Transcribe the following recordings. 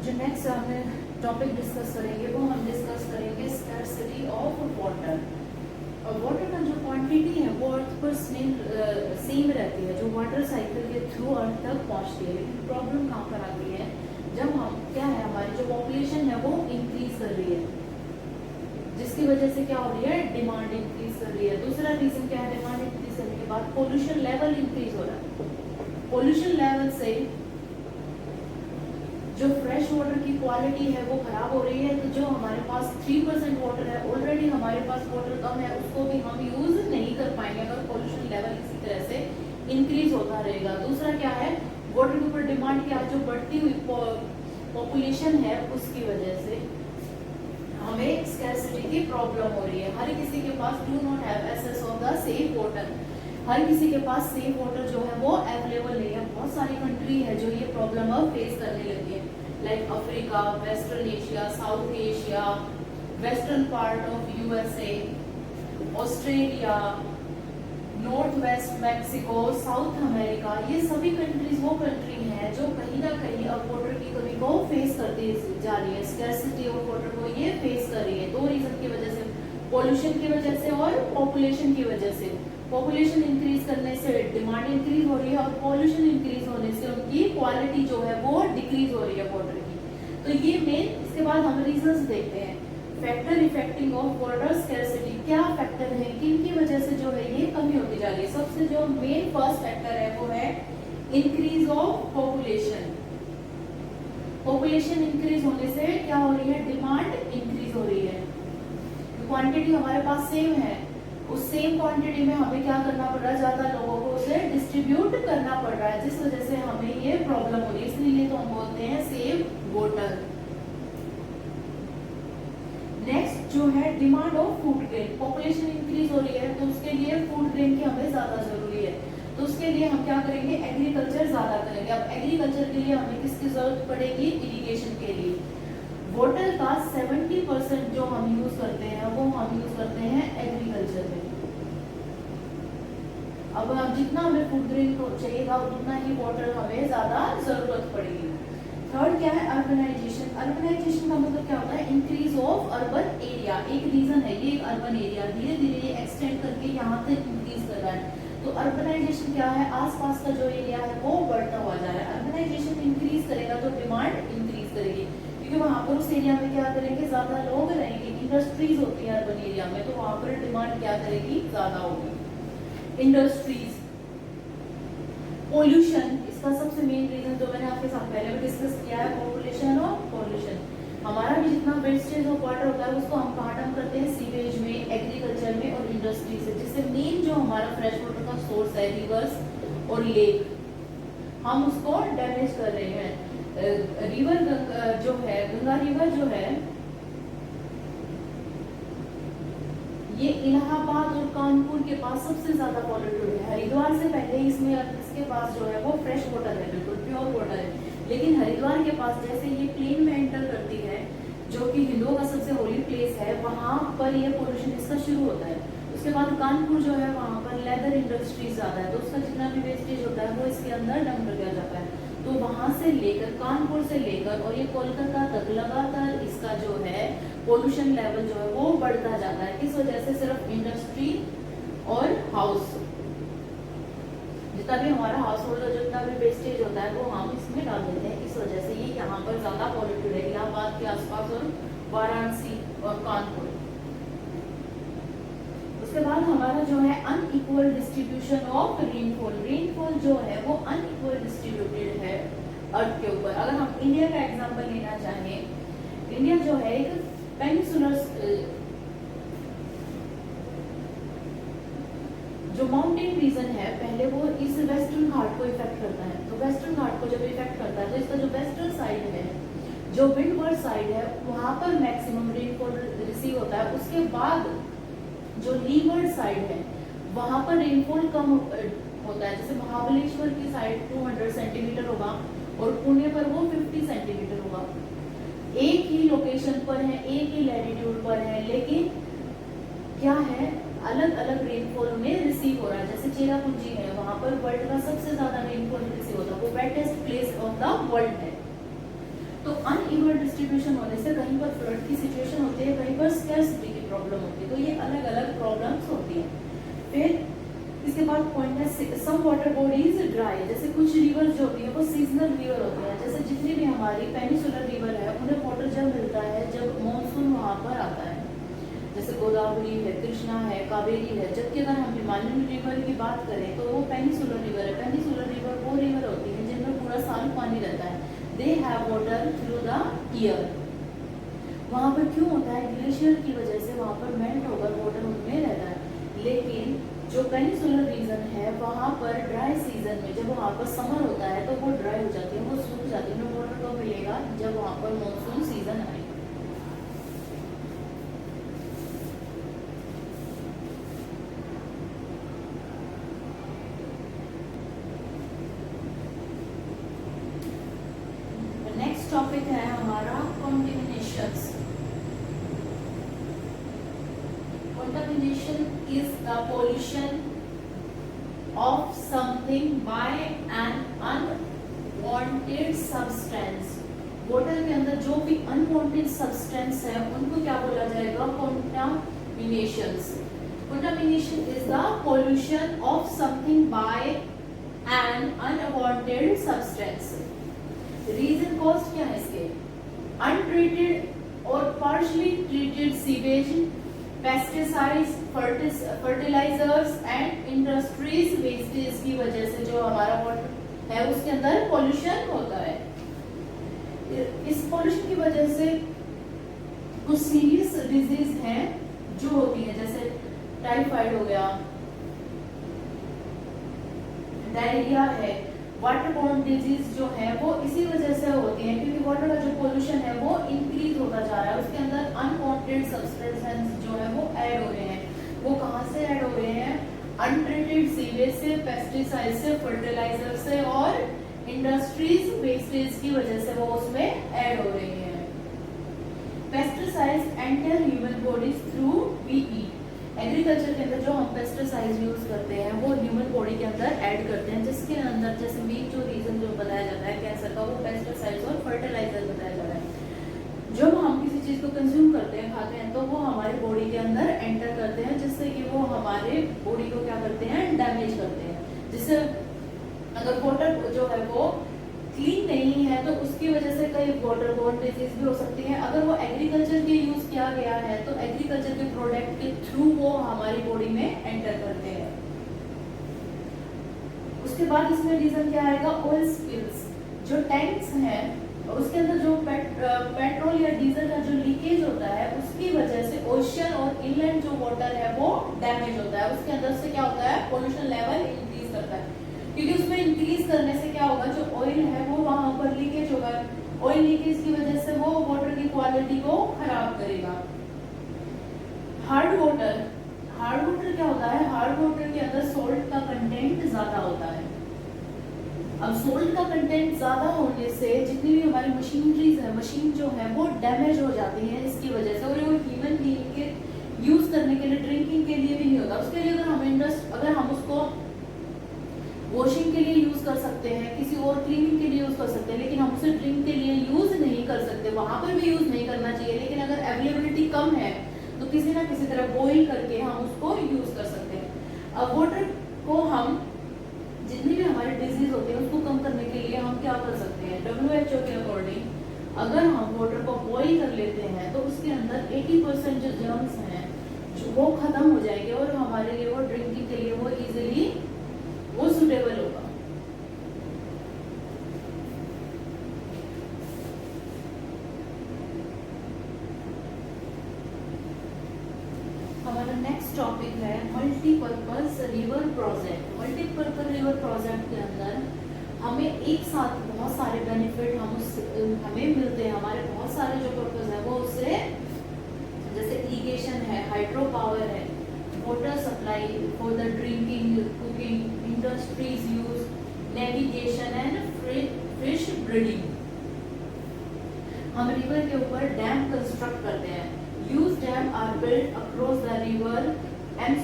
जो नेक्स्ट हमें topic discuss करेंगे वो हम डिस्कस करेंगे स्कैर्सिटी ऑफ वाटर। और वाटर का जो क्वांटिटी है वो अर्थ पर सेम रहती है, जो वाटर साइकिल के थ्रू अर्थ तक पहुंचती है। लेकिन प्रॉब्लम कहाँ पर आती है, जब हम क्या है हमारी जो पॉपुलेशन है वो इंक्रीज कर रही है, जिसकी वजह से क्या हो रही है, डिमांड इंक्रीज कर रही है। दूसरा रीजन क्या है, डिमांड इंक्रीज करने के बाद पोल्यूशन लेवल इंक्रीज हो रहा है। पोल्यूशन लेवल से जो फ्रेश वाटर की क्वालिटी है वो खराब हो रही है। तो जो हमारे पास 3% वाटर है, ऑलरेडी हमारे पास वाटर कम है, उसको भी हम यूज नहीं कर पाएंगे अगर पोल्यूशन लेवल इसी तरह से इंक्रीज होता रहेगा। दूसरा क्या है, वाटर के ऊपर डिमांड क्या, जो बढ़ती हुई पॉपुलेशन है उसकी वजह से हमें स्कैर्सिटी की प्रॉब्लम हो रही है। हर किसी के पास do not have access of the safe water, हर किसी के पास सेफ वाटर जो है वो अवेलेबल नहीं है। बहुत सारी कंट्री है जो ये प्रॉब्लम अब फेस करने लगी है, like Africa, western Asia, south Asia, western part of USA, Australia, north west Mexico, south America. ये सभी कंट्रीज वो कंट्री हैं जो कहीं ना कहीं अब वाटर की कमी को फेस करती जा रही है, स्कैर्सिटी ऑफ वाटर को ये फेस कर रही है। दो रीजन की वजह से, पोल्यूशन की वजह से और पॉपुलेशन की वजह से। पॉपुलेशन इंक्रीज करने से डिमांड इंक्रीज हो रही है और पॉल्यूशन इंक्रीज होने से उनकी क्वालिटी जो है वो डिक्रीज हो रही है वाटर की। तो ये मेन, इसके बाद हम रीजंस देखते हैं। Factor affecting of water scarcity, क्या फैक्टर है, किन की वजह से जो है ये कमी होती जा रही है। सबसे जो मेन फर्स्ट फैक्टर है वो है increase of population. Population increase होने से क्या हो रही है, डिमांड इंक्रीज हो रही है। क्वांटिटी हमारे पास सेम है, उस सेम क्वांटिटी में हमें क्या करना पड़ रहा है, ज्यादा लोगों को उसे डिस्ट्रीब्यूट करना पड़ रहा है, जिस वजह से हमें ये प्रॉब्लम हो रही है। इसलिए तो हम बोलते हैं सेव वाटर। नेक्स्ट जो है demand of food grain, population increase हो रही है तो उसके लिए फूड ग्रेन की हमें ज्यादा जरूरी है। तो उसके लिए हम क्या करेंगे, एग्रीकल्चर ज्यादा करेंगे। अब एग्रीकल्चर के लिए हमें किसकी जरूरत पड़ेगी, इरिगेशन के लिए। वाटर का 70% जो हम यूज करते हैं वो हम यूज करते हैं एग्रीकल्चर में। अब हम जितना हमें फूड ग्रेन को चाहिएगा उतना ही वाटर हमें ज्यादा जरूरत पड़ेगी। थर्ड क्या है, अर्बनाइजेशन। अर्बनाइजेशन का मतलब क्या होता है, इंक्रीज ऑफ अर्बन एरिया। एक रीजन है ये, एक अर्बन एरिया धीरे धीरे ये एक्सटेंड करके यहाँ तक इंक्रीज कर रहा है। तो अर्बनाइजेशन क्या है, आसपास का जो एरिया है वो बढ़ता हुआ जा रहा है। अर्बनाइजेशन इंक्रीज करेगा तो डिमांड इंक्रीज करेगी, क्योंकि वहां पर उस एरिया में क्या करेंगे, ज्यादा लोग रहेंगे, इंडस्ट्रीज होती है अर्बन एरिया में, तो वहां पर डिमांड क्या करेगी, ज्यादा होगी। इंडस्ट्रीज, पोल्यूशन, इसका सबसे मेन रीजन जो मैंने आपके साथ पहले भी डिस्कस किया है, पॉपुलेशन और पॉल्यूशन। हमारा भी जितना वेस्टेज ऑफ वाटर होता है उसको हम कहाँ डंप करते हैं, सीवेज में, एग्रीकल्चर में और इंडस्ट्री से, जिससे मेन जो हमारा फ्रेश वाटर का सोर्स है, रिवर्स और लेक, हम उसको डैमेज कर रहे हैं। रिवर जो है, गंगा रिवर जो है, ये इलाहाबाद और कानपुर के पास सबसे ज्यादा पॉल्यूटेड है। हरिद्वार से पहले इसमें इसके पास जो है वो फ्रेश वाटर है, बिल्कुल प्योर वाटर है। लेकिन हरिद्वार के पास जैसे ये प्लेन में एंटर करती है, जो कि हिंदुओं का सबसे होली प्लेस है, वहां पर ये पोल्यूशन इसका शुरू होता है। उसके बाद कानपुर जो है वहां पर लेदर इंडस्ट्री ज्यादा है, तो उसका जितना भी वेस्टेज होता है वो इसके अंदर डंप कर दिया जाता है। तो वहां से लेकर, कानपुर से लेकर और ये कोलकाता तक लगातार इसका जो है पोल्यूशन लेवल जो है वो बढ़ता जाता है। किस वजह से, सिर्फ इंडस्ट्री और हाउस, जितना भी हमारा हाउस होल्ड जितना भी वेस्टेज होता है वो हम इसमें डाल देते हैं। इस वजह से ये यहाँ पर ज्यादा पॉल्यूटेड है, इलाहाबाद के आसपास और वाराणसी और कानपुर। उसके बाद हमारा जो है unequal distribution of rainfall. Rainfall जो है वो अनइक्वल डिस्ट्रीब्यूटेड है अर्थ के ऊपर। अगर हम इंडिया का एग्जांपल लेना चाहें, इंडिया जो है एक पेनिसुलर, जो माउंटेन रीजन है, पहले वो इस वेस्टर्न घाट को इफेक्ट करता है। तो वेस्टर्न घाट को जब इफेक्ट करता है तो इसका जो वेस्टर्न साइड है, जो विंडवर्ड साइड है, वहां पर मैक्सिमम रेनफॉल रिसीव होता है। उसके बाद जो लीवर्ड साइड है वहां पर रेनफॉल कम होता है। जैसे महाबलेश्वर की साइड 200 सेंटीमीटर होगा और पुणे पर वो 50 सेंटीमीटर होगा। एक ही लोकेशन पर है, एक ही लैटिट्यूड पर है, लेकिन क्या है, अलग अलग रेनफॉल में रिसीव हो रहा है। जैसे चेरापूंजी है, वहां पर वर्ल्ड का सबसे ज्यादा रेनफॉल रिसीव होता है, वो wettest place of the world है। तो अनइवन डिस्ट्रीब्यूशन होने से कहीं पर फ्लड की सिचुएशन होती है, कहीं पर स्कैर्सिटी की प्रॉब्लम होती है, तो ये अलग अलग प्रॉब्लम्स होती हैं। फिर इसके बाद पॉइंट है सम वाटर बॉडीज ड्राई, जैसे कुछ रिवर जो होती है वो सीजनल रिवर होती है, जैसे जितनी भी हमारी पेनिसुलर रिवर है उन्हें वाटर जब मिलता है जब मानसून वहाँ पर आता है, जैसे गोदावरी है, कृष्णा है, कावेरी है। जबकि अगर हम हिमालयन रिवर की बात करें तो वो पेनिसुलर रिवर है। पेनिसुलर रिवर वो रिवर होती है जिनमें पूरा साल पानी रहता है, they have water through the year. वहाँ पर क्यों होता है, ग्लेशियर की वजह से वहाँ पर मेल्ट होकर वाटर उनमें रहता है। लेकिन जो पेनिसुलर रीजन है वहाँ पर ड्राई सीजन में जब वहाँ पर समर होता है तो वो ड्राई हो जाती है, वो सूख जाती है, उन्हें वाटर कब मिलेगा, जब वहाँ पर मानसून सीजन आएगा। नेक्स्ट टॉपिक है हमारा कंटामिनेशंस। Contamination is the pollution of something by an unwanted substance. Water के अंदर जो भी अनवांटेड सब्सटेंस है उनको क्या बोला जाएगा, contaminations. Contamination is the pollution of something by an unwanted substance. Reason cause क्या है इसके, अनट्रीटेड और partially treated sewage, pesticides, fertilisers and industries wastage की वजह से जो हमारा वाटर है उसके अंदर पॉल्यूशन होता है। इस पॉल्यूशन की वजह से कुछ सीरियस डिजीज हैं जो होती है, जैसे टाइफाइड हो गया, डायरिया है, वाटर बोर्न डिजीज जो है वो इसी वजह से होती है क्योंकि वाटर का जो पोल्यूशन है वो इंक्रीज होता जा रहा है, उसके अंदर अनवांटेड सब्सटेंसेस जो है वो ऐड हो रहे हैं। वो कहाँ से ऐड हो रहे हैं, अनट्रीटेड सीवेज से, पेस्टिसाइड से, फर्टिलाइजर से और इंडस्ट्रीज वेस्टेज की वजह से वो उसमें ऐड हो रहे हैं। Pesticides enter human bodies through we eat. Agriculture के अंदर जो हम पेस्टिसाइड्स यूज करते हैं वो ह्यूमन बॉडी के अंदर ऐड करते हैं, जिसके अंदर जैसे मेन जो रीजन जो बताया जाता है कैंसर का वो पेस्टिसाइड्स और फर्टिलाइजर बताया जाता है। जब हम किसी चीज को कंज्यूम करते हैं, खाते हैं, तो वो हमारी बॉडी के अंदर एंटर करते हैं, जिससे कि वो हमारे बॉडी को क्या करते हैं, डैमेज करते हैं। जिससे अगर वाटर जो है वो क्लीन नहीं है तो उसकी वजह से कई वाटर बोर्न डिजीज भी हो सकती है। अगर वो एग्रीकल्चर के यूज किया गया है तो एग्रीकल्चर के प्रोडक्ट के थ्रू वो हमारी बॉडी में एंटर करते हैं। उसके बाद इसमें रीजन क्या आएगा, ऑयल स्पिल्स। जो टैंक्स हैं उसके अंदर जो पेट्रोल या डीजल का जो लीकेज होता है उसकी वजह से ओशन और इनलैंड जो वाटर है वो डैमेज होता है। उसके अंदर से क्या होता है, पोल्यूशन लेवल इंक्रीज करता है, क्योंकि उसमें इंक्रीज करने से क्या होगा, जो ऑयल है वो वहां पर लीकेज होगा। ऑयल लीकेज की वजह से वो वाटर की क्वालिटी को खराब करेगा। हार्ड वाटर क्या होता है, हार्ड वाटर के अंदर सोल्ट का कंटेंट ज्यादा होता है। अब सोल्ट का कंटेंट ज्यादा होने से जितनी भी हमारी मशीनरीज है, मशीन जो है वो डैमेज हो जाती है इसकी वजह से, और वो ह्यूमन बीइंग के यूज करने के लिए, ड्रिंकिंग के लिए भी नहीं होता। उसके लिए अगर हम उसको वॉशिंग के लिए यूज कर सकते हैं, किसी और क्लीनिंग के लिए यूज कर सकते हैं, लेकिन हम उसे ड्रिंक के लिए यूज नहीं कर सकते। वहां पर भी यूज नहीं करना चाहिए, लेकिन अगर अवेलेबिलिटी कम है तो किसी ना किसी तरह बॉईल करके हम उसको यूज कर सकते हैं। अब वाटर को हम जितनी भी हमारे डिजीज होते हैं उसको कम करने के लिए हम क्या कर सकते हैं, WHO के अकॉर्डिंग अगर हम वाटर को बॉईल कर लेते हैं तो उसके अंदर 80% जो जर्म्स हैं वो खत्म हो जाएंगे और हमारे लिए वो ड्रिंकिंग के लिए वो इजीली वो सुटेबल होगा। हमारा नेक्स्ट टॉपिक है multipurpose river project. Multipurpose river project के अंदर हमें एक साथ बहुत सारे बेनिफिट हमें मिलते हैं। हमारे बहुत सारे जो पर्पज है वो उससे, जैसे इरिगेशन है, हाइड्रो पावर है, water supply for the drinking, cooking, industries use, navigation and fish breeding. हम रिवर के ऊपर डैम कंस्ट्रक्ट करते हैं। Use dam are built across the river and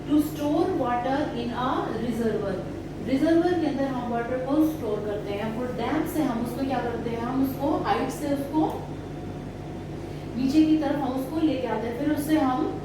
to store water in a reservoir. Reservoir के अंदर हम water को store करते हैं, और डैम से हम उसको क्या करते हैं, हम उसको हाइट से उसको नीचे की तरफ हम उसको लेके आते हैं, फिर उससे हम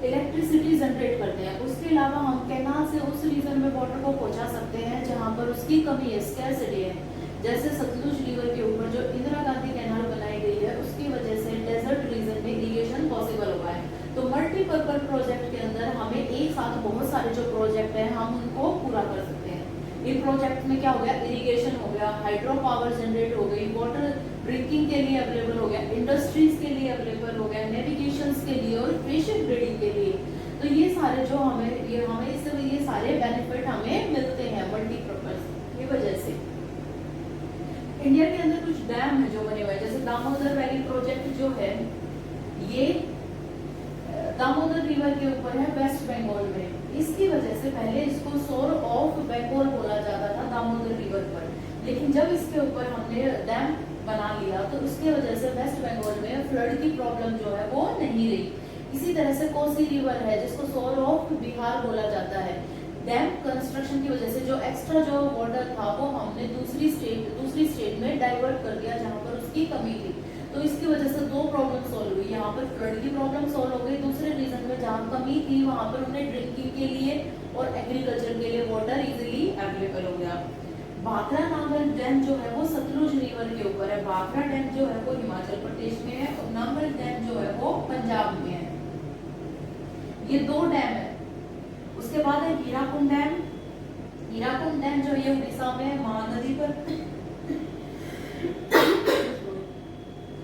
इलेक्ट्रिसिटी जनरेट करते हैं। उसके अलावा हम कैनाल से उस रीजन में वाटर को पहुंचा सकते हैं जहां पर उसकी कमी है, स्कैरसिटी है। जैसे सतलुज रिवर के ऊपर जो इंदिरा गांधी कैनाल बनाई गई है, उसकी वजह से डेजर्ट रीजन में इरिगेशन पॉसिबल हुआ है। तो मल्टीपर्पज प्रोजेक्ट के अंदर हमें एक साथ बहुत सारे जो प्रोजेक्ट हैं हम उनको पूरा कर सकते हैं। इन प्रोजेक्ट में क्या हो गया, इरिगेशन हो गया, हाइड्रो पावर जनरेट हो गई, वाटर ड्रिंकिंग के लिए अवेलेबल हो गया, इंडस्ट्रीज के लिए अवेलेबल हो गया, नेविगेशन के लिए और फिशिंग ब्रीडिंग के लिए। तो ये सारे जो हमें इससे ये सारे बेनिफिट हमें मिलते हैं मल्टीपर्पज की वजह से। इंडिया के अंदर कुछ डैम है जो बने हुए हैं, जैसे दामोदर वैली प्रोजेक्ट जो है ये दामोदर रिवर के ऊपर है वेस्ट बंगाल में। इसकी वजह से पहले इसको सोर ऑफ बंगाल बोला जाता था दामोदर रिवर पर, लेकिन जब इसके ऊपर हमने डैम बना लिया तो उसकी वजह से वेस्ट बंगाल में फ्लड की प्रॉब्लम जो है वो नहीं रही। इसी तरह से कोसी रिवर है जिसको सोर ऑफ बिहार बोला जाता है। डैम कंस्ट्रक्शन की वजह से जो एक्स्ट्रा जो वाटर था वो हमने दूसरी स्टेट में डाइवर्ट कर दिया जहां पर उसकी कमी थी। तो इसकी वजह से दो प्रॉब्लम सॉल्व हुई, यहाँ पर फ्लड की प्रॉब्लम सॉल्व हो गई, दूसरे रीजन में जहाँ कमी थी वहां पर उन्हें ड्रिंकिंग के लिए और एग्रीकल्चर के लिए वाटर इजीली अवेलेबल हो गया। भाखड़ा नांगल डैम जो है वो सतलुज रिवर के ऊपर है। भाखड़ा डैम जो है वो हिमाचल प्रदेश में है और नांगल डैम जो है वो पंजाब में है। ये दो डैम है। उसके बाद है हीराकुंड डैम। हीराकुंड डैम जो है उड़ीसा में है, महानदी पर।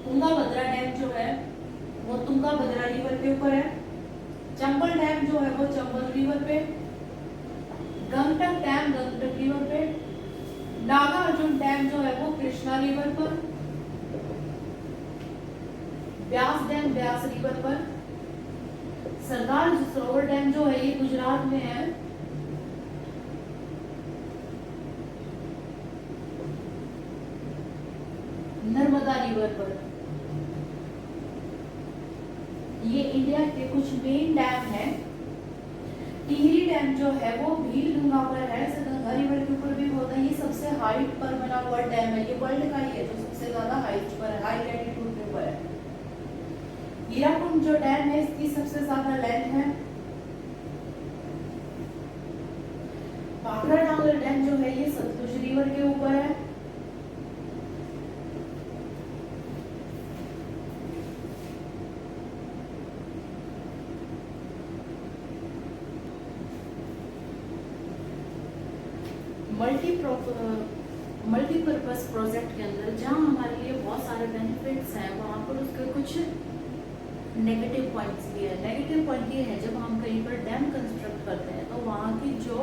तुंगाभद्रा डैम जो है वो तुंगाभद्रा रिवर के ऊपर है। चंबल डैम जो है वो चंबल रिवर पे। गंगटक डैम गंगटक रिवर पे। नागार्जुन डैम जो है वो कृष्णा रिवर पर। ब्यास डैम ब्यास रिवर पर। सरदार सरोवर डैम जो है ये गुजरात में है। नर्मदा रिवर पर। ये इंडिया के कुछ मेन डैम है। टिहरी डैम जो है वो भील गंगा पर है, गंगा रिवर के ऊपर भी होता है। ये सबसे हाइट पर बना हुआ डैम है, ये वर्ल्ड का ही है जो सबसे ज्यादा हाइट पर है, हाई लैटिट्यूड के ऊपर है। हीराकुंड जो डैम है इसकी सबसे ज्यादा लेंथ है। भाखड़ा नांगल डैम जो है ये सतलुज रिवर के ऊपर है। मल्टीपर्पज प्रोजेक्ट के अंदर जहाँ हमारे लिए बहुत सारे बेनिफिट्स हैं वहाँ पर उसके कुछ नेगेटिव पॉइंट्स भी है। नेगेटिव पॉइंट ये है जब हम कहीं पर डैम कंस्ट्रक्ट करते हैं तो वहाँ की जो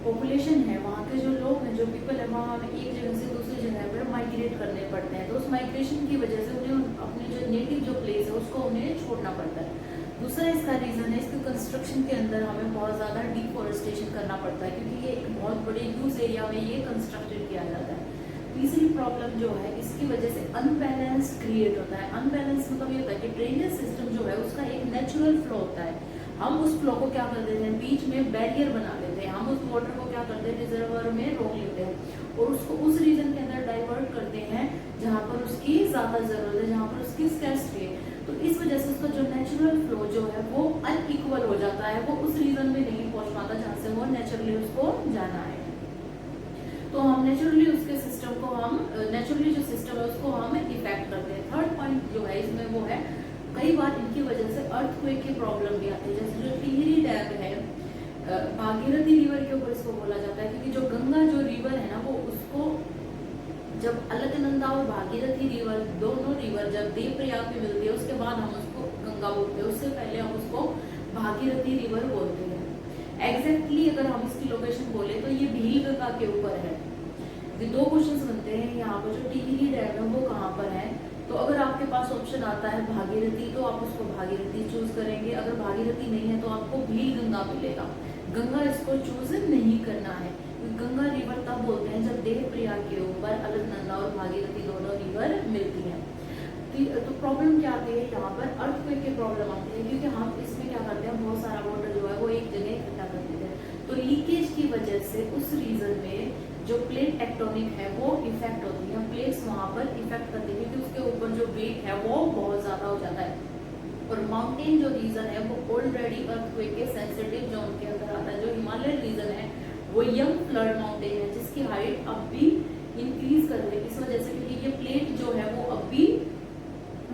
पॉपुलेशन है, वहाँ के जो लोग हैं, जो पीपल है, वहाँ हमें एक जगह से दूसरी जगह पर माइग्रेट करने पड़ते हैं। तो उस माइग्रेशन की वजह से उन्हें अपने जो नेटिव जो प्लेस है उसको उन्हें छोड़ना पड़ता है। दूसरा इसका रीजन है इसके कंस्ट्रक्शन के अंदर हमें बहुत ज़्यादा डिफॉरेस्टेशन करना पड़ता है क्योंकि ये एक बहुत बड़े ह्यूज एरिया में ये कंस्ट्रक्टेड किया जाता है। तीसरी प्रॉब्लम जो है इसकी वजह से अनबैलेंस क्रिएट होता है। अनबैलेंस मतलब ये होता है कि ड्रेनेज सिस्टम जो है उसका एक नेचुरल फ्लो होता है, हम उस फ्लो को क्या कर देते हैं, बीच में बैरियर बना देते हैं। हम उस वाटर को क्या करते हैं, रिजर्वर में रोक लेते हैं और उसको उस रीजन के अंदर डाइवर्ट करते हैं जहाँ पर उसकी ज्यादा जरूरत है, जहाँ पर उसकी स्कैर्सिटी है। तो इस वजह से उसका जो नेचुरल फ्लो जो है वो अनइक्वल हो जाता है, वो उस रीजन में नहीं पहुंच पाता जहाँ से वो नेचुरली उसको जाना है। तो हम नेचुरली उसके सिस्टम को नेचुरली जो सिस्टम है उसको हम इफेक्ट करते हैं। थर्ड पॉइंट जो है इसमें वो है कई बार इनकी वजह से अर्थक्वेक की प्रॉब्लम भी आती है। जैसे जो टिहरी डैम है भागीरथी रिवर के ऊपर इसको बोला जाता है क्योंकि जो गंगा जो रिवर है ना वो उसको जब अलकनंदा और भागीरथी रिवर दोनों रिवर जब देवप्रयाग में मिलती है उसके बाद हम उसको गंगा बोलते हैं, उससे पहले हम उसको भागीरथी रिवर बोलते हैं। एग्जैक्टली अगर हम इसकी लोकेशन बोले तो ये भील गंगा के ऊपर है। ये दो क्वेश्चंस बनते हैं यहाँ पर जो टिहरी डैम है वो कहाँ पर है। तो अगर आपके पास ऑप्शन आता है भागीरथी तो आप उसको भागीरथी चूज करेंगे, अगर भागीरथी नहीं है तो आपको भील गंगा मिलेगा। गंगा इसको चूज नहीं करना है। गंगा रिवर तब बोलते हैं जब देवप्रयाग के ऊपर अलकनंदा और भागीरथी दोनों रिवर मिलती हैं। तो प्रॉब्लम क्या आती है यहाँ पर, अर्थक्वेक की प्रॉब्लम आती है क्योंकि हम इसमें क्या करते हैं बहुत सारा वाटर जो है वो एक जगह इकट्ठा कर देते हैं। तो लीकेज की वजह से उस रीजन में जो प्लेट टेक्टोनिक है वो इफेक्ट होती है, प्लेट्स वहां पर इफेक्ट करती है क्योंकि उसके ऊपर जो वेट है वो बहुत ज्यादा हो जाता है। और माउंटेन जो रीजन है वो ऑलरेडी अर्थक्वेक के सेंसिटिव जोन के अंदर आता है। जो हिमालय रीजन है वो यंग फ्लड माउंटेन है जिसकी हाइट अब भी इंक्रीज कर रही है इस वजह से, क्योंकि ये प्लेट जो है वो अब भी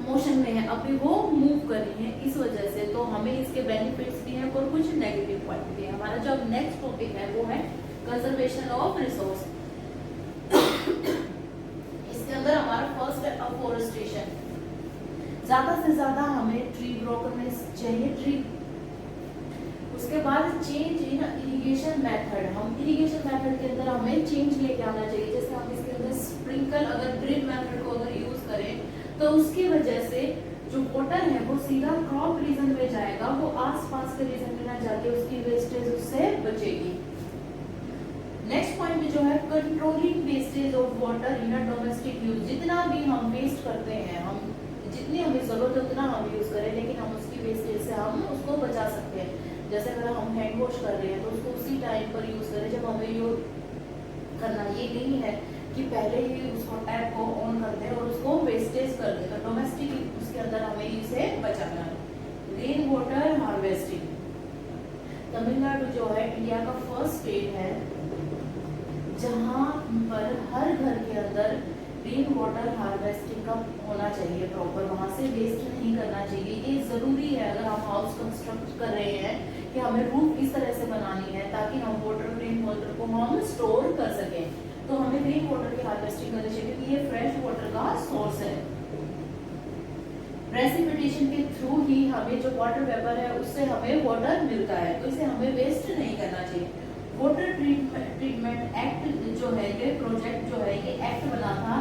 मोशन में है, अभी वो मूव कर रही है इस वजह से। तो हमें इसके बेनिफिट्स भी हैं और कुछ नेगेटिव पॉइंट भी है। हमारा जो नेक्स्ट टॉपिक है वो है कंजर्वेशन ऑफ रिसोर्स। इसके अंदर हमारा फर्स्ट है अफॉरेस्टेशन। ज्यादा से ज्यादा हमें ट्री ग्रो करने चाहिए ट्री। उसके बाद चेंज इन इरिगेशन मेथड। हम इरिगेशन मेथड के अंदर हमें चेंज लेके आना चाहिए। जैसे हम इसके अंदर स्प्रिंकल अगर ड्रिप मेथड को अगर यूज करें तो उसकी वजह से जो वाटर है वो सीधा क्रॉप रीजन में जाएगा, वो आसपास के रीजन में ना जाके उसकी वेस्टेज उससे बचेगी। नेक्स्ट पॉइंट जो है controlling wastage of water in domestic use. जितना भी हम वेस्ट करते हैं, हम जितनी हमें जरूरत है उतना हम यूज करें, लेकिन हम उसकी वेस्टेज से हम उसको बचा सकते हैं। जैसे अगर हम हैंड वॉश कर रहे हैं तो उसको उसी टाइम पर यूज करें जब हमें यूज करना। ये नहीं है कि पहले ही उसको टैप को ऑन कर दे और उसको वेस्टेज कर दे। तो डोमेस्टिक उसके अंदर हमें इसे बचाना है। Rain water harvesting. तमिलनाडु जो है इंडिया का फर्स्ट स्टेट है जहां पर हर घर के अंदर रेन वाटर हार्वेस्टिंग का होना चाहिए प्रॉपर, वहां से वेस्ट नहीं करना चाहिए। ये जरूरी है अगर हम हाउस कंस्ट्रक्ट कर रहे हैं कि हमें रूफ इस तरह से बनानी है ताकि हम वाटर रेन वाटर को हम स्टोर कर सकें। तो हमें रेन वाटर की हार्वेस्टिंग करनी चाहिए क्योंकि ये फ्रेश वाटर का सोर्स है। प्रेसिपिटेशन के थ्रू ही हमें जो वाटर वेपर है उससे हमें वाटर मिलता है, तो इसे हमें वेस्ट नहीं करना चाहिए। वाटर ट्रीटमेंट एक्ट जो है, ये प्रोजेक्ट जो है, ये एक्ट बना था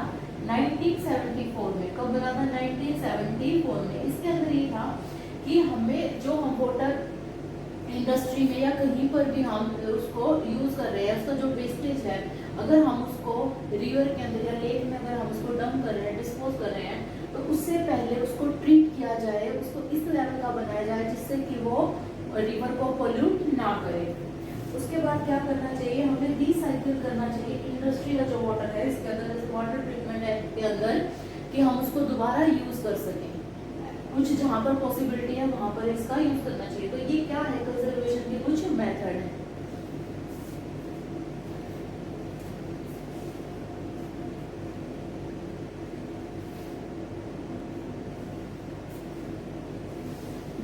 1974 में। कब बना था? 1974 में। इसके अंदर ये था कि हमें जो हम वाटर इंडस्ट्री में या कहीं पर भी हम उसको यूज कर रहे हैं, उसका जो वेस्टेज है, अगर हम उसको रिवर के अंदर या लेक में अगर हम उसको डंप कर रहे हैं, डिस्पोज कर रहे हैं, तो उससे पहले उसको ट्रीट किया जाए, उसको इस लेवल का बनाया जाए जिससे कि वो रिवर को पोल्यूट ना करे। उसके बाद क्या करना चाहिए? हमें रिसाइकिल करना चाहिए इंडस्ट्री का जो वाटर है इसके अंदर, जैसे वाटर ट्रीटमेंट एक्ट के अंदर, कि हम उसको दोबारा यूज कर सकें। कुछ जहाँ पर पॉसिबिलिटी है वहां पर इसका यूज करना चाहिए। तो ये क्या है? कंजर्वेशन के कुछ मेथड है।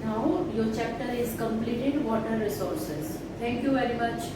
Now your chapter is completed, water resources. Thank you very much.